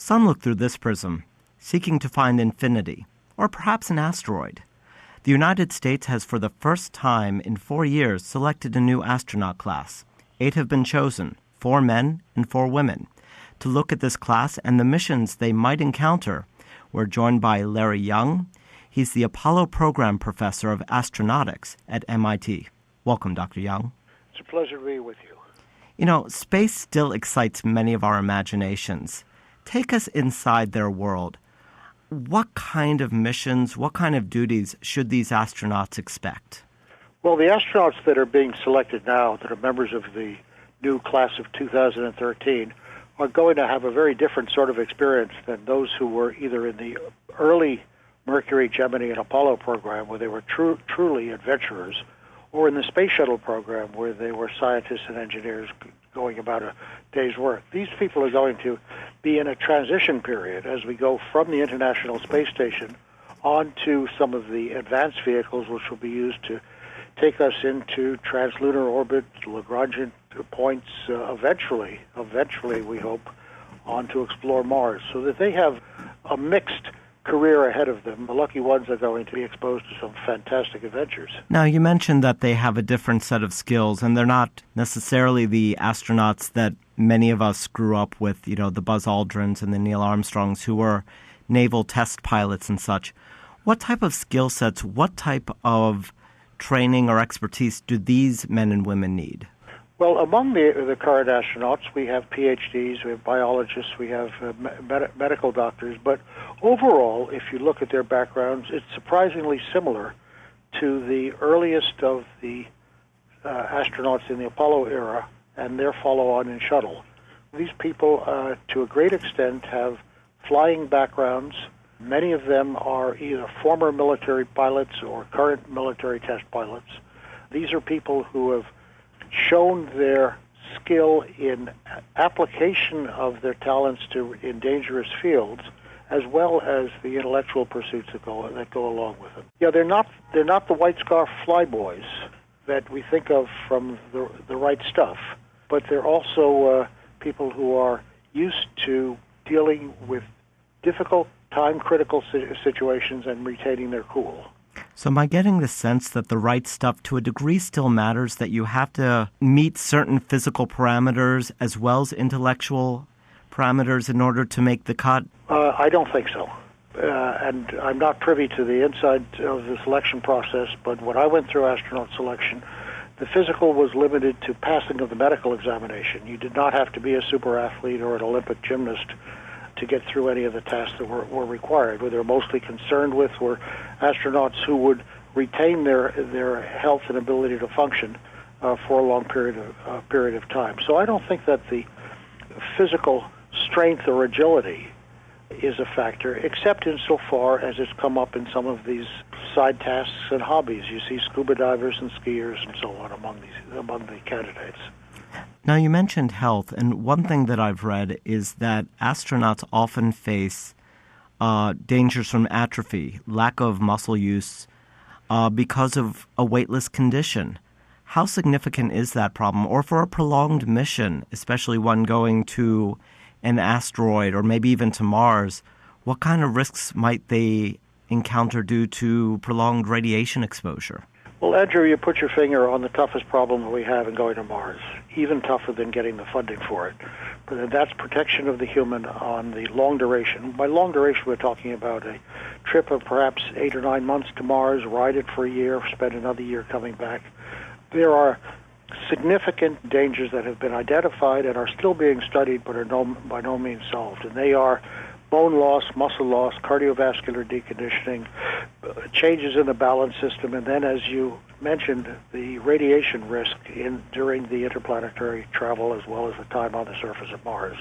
Some look through this prism, seeking to find infinity, or perhaps an asteroid. The United States has for the first time in 4 years selected a new astronaut class. 8 have been chosen, 4 men and 4 women. To look at this class and the missions they might encounter, we're joined by Larry Young. He's the Apollo Program Professor of Astronautics at MIT. Welcome, Dr. Young. It's a pleasure to be with you. You know, space still excites many of our imaginations. Take us inside their world. What kind of missions, what kind of duties should these astronauts expect? Well, the astronauts that are being selected now, that are members of the new class of 2013, are going to have a very different sort of experience than those who were either in the early Mercury, Gemini, and Apollo program, where they were truly adventurers, or in the Space Shuttle program, where they were scientists and engineers going about a day's work. These people are going to be in a transition period as we go from the International Space Station onto some of the advanced vehicles which will be used to take us into translunar orbit, Lagrangian points, eventually we hope, on to explore Mars, so that they have a mixed career ahead of them. The lucky ones are going to be exposed to some fantastic adventures. Now, you mentioned that they have a different set of skills, and they're not necessarily the astronauts that many of us grew up with, you know, the Buzz Aldrins and the Neil Armstrongs, who were naval test pilots and such. What type of skill sets, what type of training or expertise do these men and women need? Well, among the current astronauts, we have PhDs, we have biologists, we have medical doctors, but overall, if you look at their backgrounds, it's surprisingly similar to the earliest of the astronauts in the Apollo era and their follow-on in Shuttle. These people, to a great extent, have flying backgrounds. Many of them are either former military pilots or current military test pilots. These are people who have shown their skill in application of their talents in dangerous fields, as well as the intellectual pursuits that go along with it. Yeah, they're not the white scarf flyboys that we think of from the right stuff, but they're also people who are used to dealing with difficult, time-critical situations and retaining their cool. So am I getting the sense that the right stuff to a degree still matters, that you have to meet certain physical parameters as well as intellectual parameters in order to make the cut? I don't think so. And I'm not privy to the inside of the selection process, but when I went through astronaut selection, the physical was limited to passing of the medical examination. You did not have to be a super athlete or an Olympic gymnast to get through any of the tasks that were required. What they're mostly concerned with were astronauts who would retain their health and ability to function for a long period of time. So I don't think that the physical strength or agility is a factor, except insofar as it's come up in some of these side tasks and hobbies. You see scuba divers and skiers and so on among the candidates. Now, you mentioned health, and one thing that I've read is that astronauts often face dangers from atrophy, lack of muscle use, because of a weightless condition. How significant is that problem? Or for a prolonged mission, especially one going to an asteroid or maybe even to Mars, what kind of risks might they encounter due to prolonged radiation exposure? Well, Andrew, you put your finger on the toughest problem that we have in going to Mars, even tougher than getting the funding for it. But that's protection of the human on the long duration. By long duration, we're talking about a trip of perhaps 8 or 9 months to Mars, ride it for a year, spend another year coming back. There are significant dangers that have been identified and are still being studied but are by no means solved. And they are bone loss, muscle loss, cardiovascular deconditioning, changes in the balance system, and then, as you mentioned, the radiation risk during the interplanetary travel as well as the time on the surface of Mars.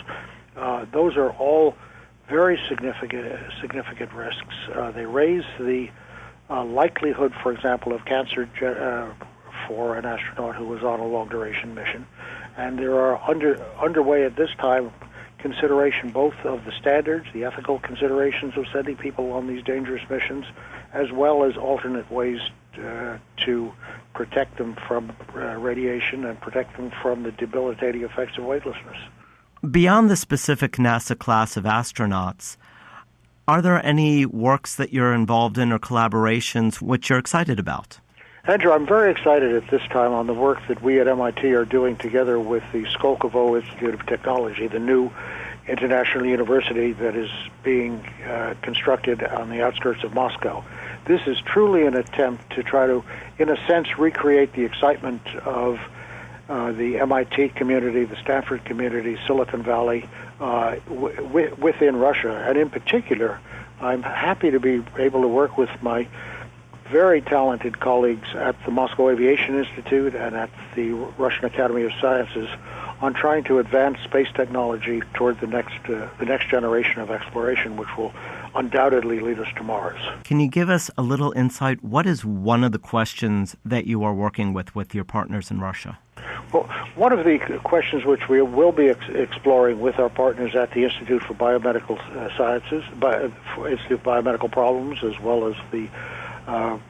Those are all very significant risks. They raise the likelihood, for example, of cancer for an astronaut who was on a long-duration mission. And there are underway at this time consideration both of the standards, the ethical considerations of sending people on these dangerous missions, as well as alternate ways to protect them from radiation and protect them from the debilitating effects of weightlessness. Beyond the specific NASA class of astronauts, are there any works that you're involved in or collaborations which you're excited about? Andrew, I'm very excited at this time on the work that we at MIT are doing together with the Skolkovo Institute of Technology, the new international university that is being constructed on the outskirts of Moscow. This is truly an attempt to try to, in a sense, recreate the excitement of the MIT community, the Stanford community, Silicon Valley, within Russia. And in particular, I'm happy to be able to work with my very talented colleagues at the Moscow Aviation Institute and at the Russian Academy of Sciences on trying to advance space technology toward the next generation of exploration, which will undoubtedly lead us to Mars. Can you give us a little insight? What is one of the questions that you are working with your partners in Russia? Well, one of the questions which we will be exploring with our partners at the Institute for Biomedical Sciences, Institute of Biomedical Problems, as well as the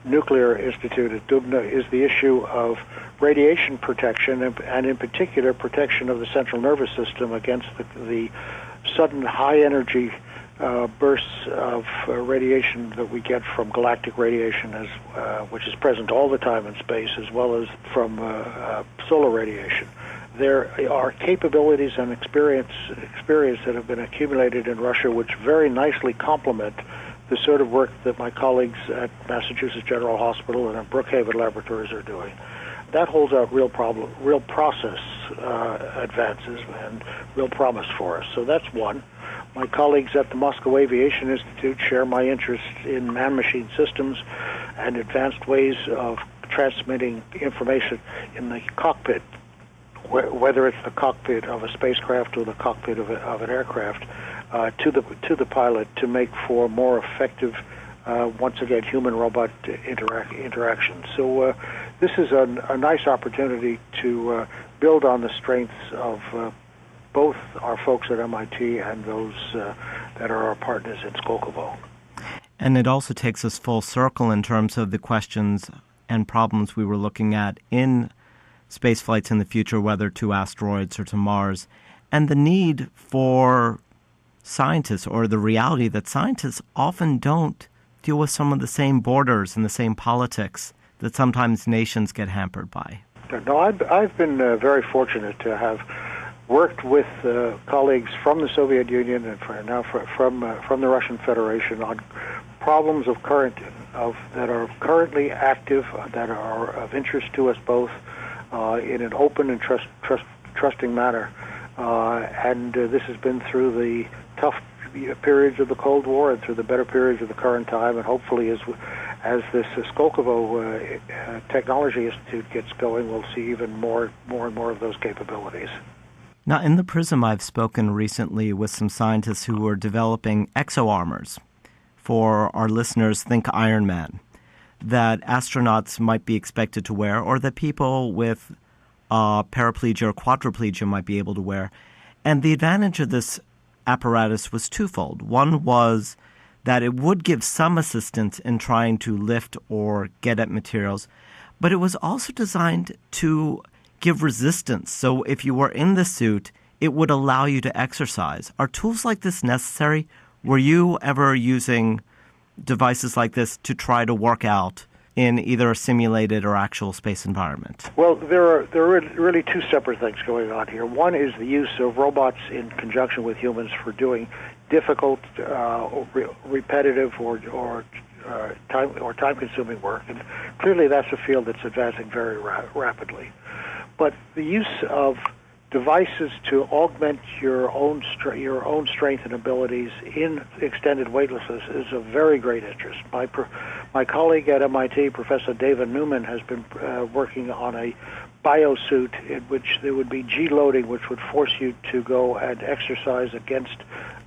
Nuclear Institute at Dubna, is the issue of radiation protection, and in particular protection of the central nervous system against the sudden high-energy bursts of radiation that we get from galactic radiation, which is present all the time in space, as well as from solar radiation. There are capabilities and experience that have been accumulated in Russia which very nicely complement the sort of work that my colleagues at Massachusetts General Hospital and at Brookhaven Laboratories are doing. That holds out real process advances and real promise for us. So that's one. My colleagues at the Moscow Aviation Institute share my interest in man-machine systems and advanced ways of transmitting information in the cockpit, whether it's the cockpit of a spacecraft or the cockpit of an aircraft, to the pilot to make for more effective, once again, human-robot interaction. So this is a nice opportunity to build on the strengths of both our folks at MIT and those that are our partners in Skolkovo. And it also takes us full circle in terms of the questions and problems we were looking at in space flights in the future, whether to asteroids or to Mars, and the need for scientists, or the reality that scientists often don't deal with some of the same borders and the same politics that sometimes nations get hampered by. No, I've been very fortunate to have worked with colleagues from the Soviet Union and from the Russian Federation on problems that are currently active, that are of interest to us both in an open and trusting manner. And this has been through the tough periods of the Cold War and through the better periods of the current time, and hopefully as this Skolkovo Technology Institute gets going, we'll see even more and more of those capabilities. Now, in the Prism, I've spoken recently with some scientists who are developing exo-armors. For our listeners, think Iron Man, that astronauts might be expected to wear, or that people with paraplegia or quadriplegia might be able to wear. And the advantage of this apparatus was twofold. One was that it would give some assistance in trying to lift or get at materials, but it was also designed to give resistance. So if you were in the suit, it would allow you to exercise. Are tools like this necessary? Were you ever using devices like this to try to work out in either a simulated or actual space environment? Well, there are really two separate things going on here. One is the use of robots in conjunction with humans for doing difficult, repetitive, or time-consuming work, and clearly that's a field that's advancing very rapidly. But the use of devices to augment your own strength and abilities in extended weightlessness is of very great interest. My colleague at MIT, Professor David Newman, has been working on a biosuit in which there would be G-loading, which would force you to go and exercise against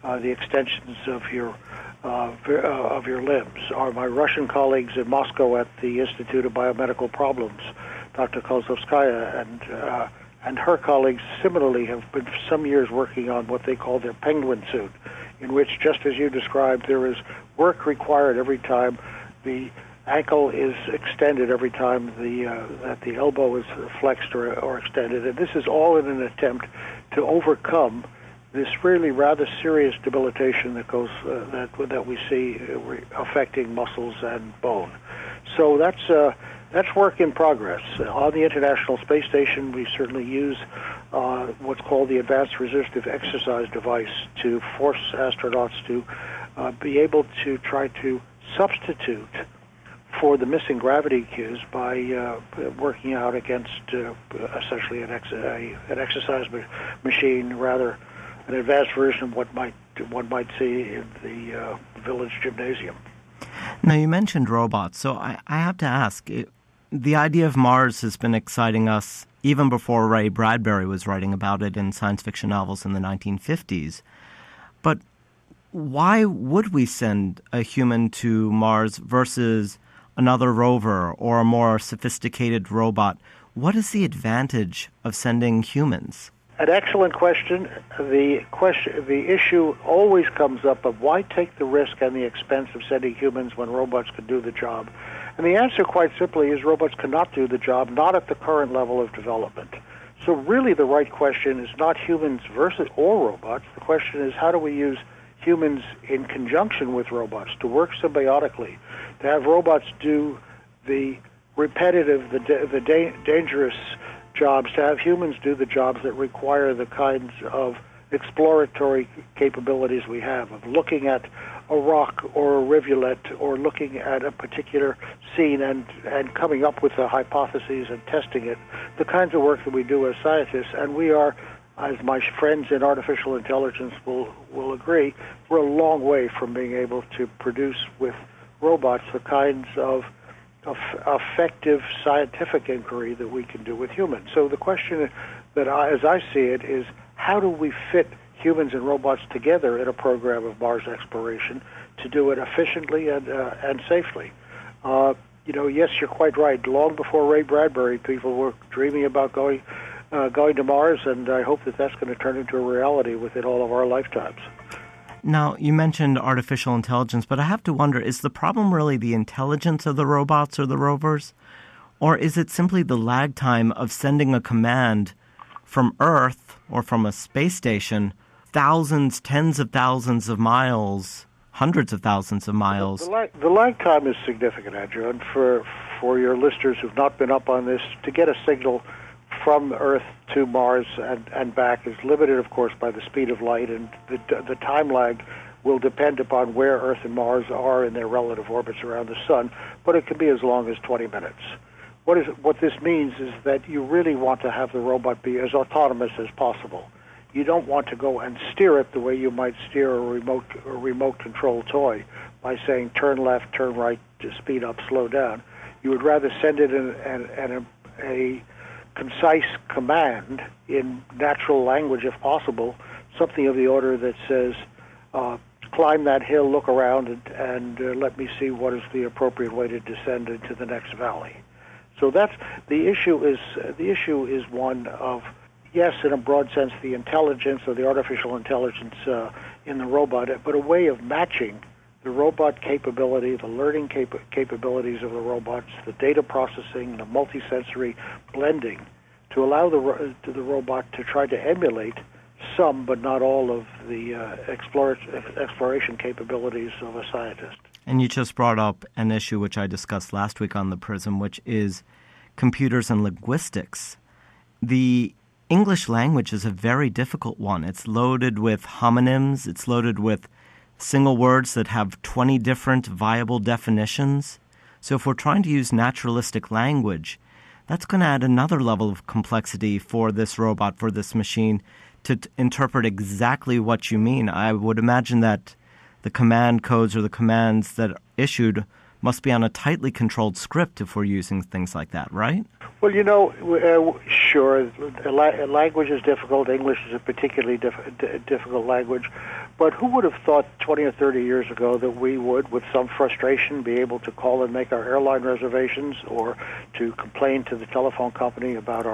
the extensions of your limbs. My Russian colleagues in Moscow at the Institute of Biomedical Problems, Dr. Kozlovskaya and her colleagues similarly have been for some years working on what they call their penguin suit, in which, just as you described, there is work required every time the ankle is extended, every time that the elbow is flexed or extended. And this is all in an attempt to overcome this really rather serious debilitation that goes that we see affecting muscles and bone. So that's work in progress. On the International Space Station, we certainly use what's called the Advanced Resistive Exercise Device to force astronauts to be able to try to substitute for the missing gravity cues by working out against essentially an exercise machine, rather an advanced version of what one might see in the village gymnasium. Now, you mentioned robots, so I have to ask, the idea of Mars has been exciting us even before Ray Bradbury was writing about it in science fiction novels in the 1950s. But why would we send a human to Mars versus another rover or a more sophisticated robot? What is the advantage of sending humans? An excellent question. The issue always comes up of why take the risk and the expense of sending humans when robots could do the job? And the answer, quite simply, is robots cannot do the job, not at the current level of development. So really the right question is not humans versus or robots. The question is, how do we use humans in conjunction with robots to work symbiotically, to have robots do the repetitive, the dangerous jobs, to have humans do the jobs that require the kinds of exploratory capabilities we have, of looking at a rock or a rivulet or looking at a particular scene and coming up with the hypotheses and testing it, the kinds of work that we do as scientists. And we are, as my friends in artificial intelligence will agree, we're a long way from being able to produce with robots the kinds of effective scientific inquiry that we can do with humans. So the question that as I see it is, how do we fit humans and robots together in a program of Mars exploration to do it efficiently and safely? Yes, you're quite right. Long before Ray Bradbury, people were dreaming about going to Mars, and I hope that that's going to turn into a reality within all of our lifetimes. Now, you mentioned artificial intelligence, but I have to wonder, is the problem really the intelligence of the robots or the rovers? Or is it simply the lag time of sending a command from Earth or from a space station thousands, tens of thousands of miles, hundreds of thousands of miles? The lag time is significant, Andrew, and for your listeners who've not been up on this, to get a signal from Earth to Mars and back is limited, of course, by the speed of light, and the time lag will depend upon where Earth and Mars are in their relative orbits around the Sun, but it can be as long as 20 minutes. What this means is that you really want to have the robot be as autonomous as possible. You don't want to go and steer it the way you might steer a remote control toy by saying turn left, turn right, to speed up, slow down. You would rather send it in a concise command in natural language, if possible, something of the order that says, climb that hill, look around, and let me see what is the appropriate way to descend into the next valley. So that's the issue. Is one of, yes, in a broad sense, the intelligence or the artificial intelligence in the robot, but a way of matching the robot capability, the learning capabilities of the robots, the data processing, the multisensory blending, to allow the robot to try to emulate some, but not all, of the exploration capabilities of a scientist. And you just brought up an issue which I discussed last week on the Prism, which is computers and linguistics. The English language is a very difficult one. It's loaded with homonyms. It's loaded with single words that have 20 different viable definitions. So if we're trying to use naturalistic language, that's going to add another level of complexity for this robot, for this machine, to interpret exactly what you mean. I would imagine that the command codes or the commands that are issued must be on a tightly controlled script if we're using things like that, right? Well, sure, language is difficult. English is a particularly difficult language. But who would have thought 20 or 30 years ago that we would, with some frustration, be able to call and make our airline reservations or to complain to the telephone company about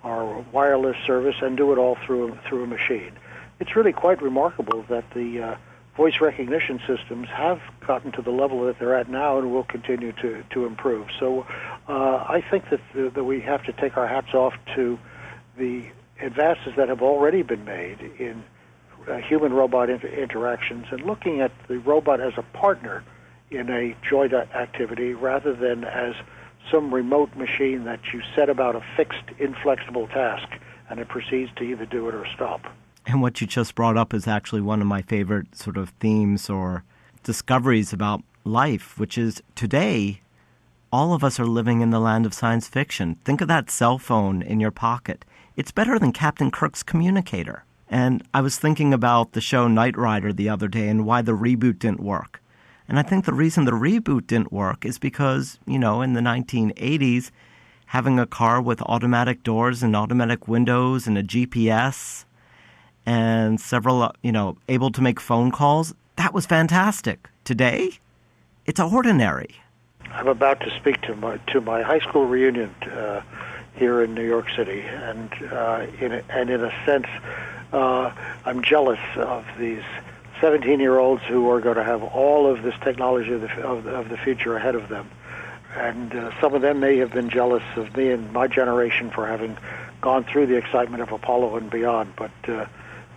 our wireless service and do it all through a machine? It's really quite remarkable that the voice recognition systems have gotten to the level that they're at now and will continue to improve. So I think that we have to take our hats off to the advances that have already been made in human-robot interactions and looking at the robot as a partner in a joint activity rather than as some remote machine that you set about a fixed, inflexible task and it proceeds to either do it or stop. And what you just brought up is actually one of my favorite sort of themes or discoveries about life, which is today, all of us are living in the land of science fiction. Think of that cell phone in your pocket. It's better than Captain Kirk's communicator. And I was thinking about the show Knight Rider the other day and why the reboot didn't work. And I think the reason the reboot didn't work is because, in the 1980s, having a car with automatic doors and automatic windows and a GPS and several, able to make phone calls, that was fantastic. Today, it's ordinary. I'm about to speak to my high school reunion here in New York City, and in a sense, I'm jealous of these 17-year-olds who are going to have all of this technology of the future ahead of them. And some of them may have been jealous of me and my generation for having gone through the excitement of Apollo and beyond. But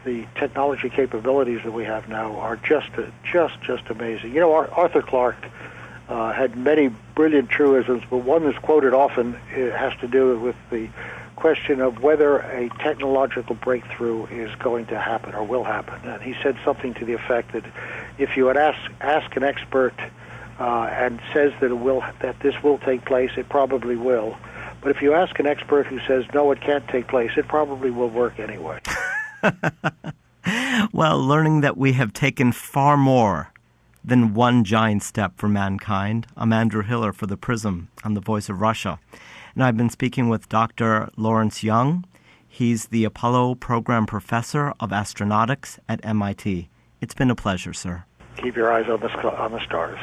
the technology capabilities that we have now are just amazing. Arthur Clarke had many brilliant truisms, but one that's quoted often has to do with the question of whether a technological breakthrough is going to happen or will happen. And he said something to the effect that if you would ask an expert and says that this will take place, it probably will. But if you ask an expert who says, no, it can't take place, it probably will work anyway. Well, learning that we have taken far more than one giant step for mankind. I'm Andrew Hiller for The Prism. I'm the voice of Russia. And I've been speaking with Dr. Lawrence Young. He's the Apollo Program Professor of Astronautics at MIT. It's been a pleasure, sir. Keep your eyes on the stars.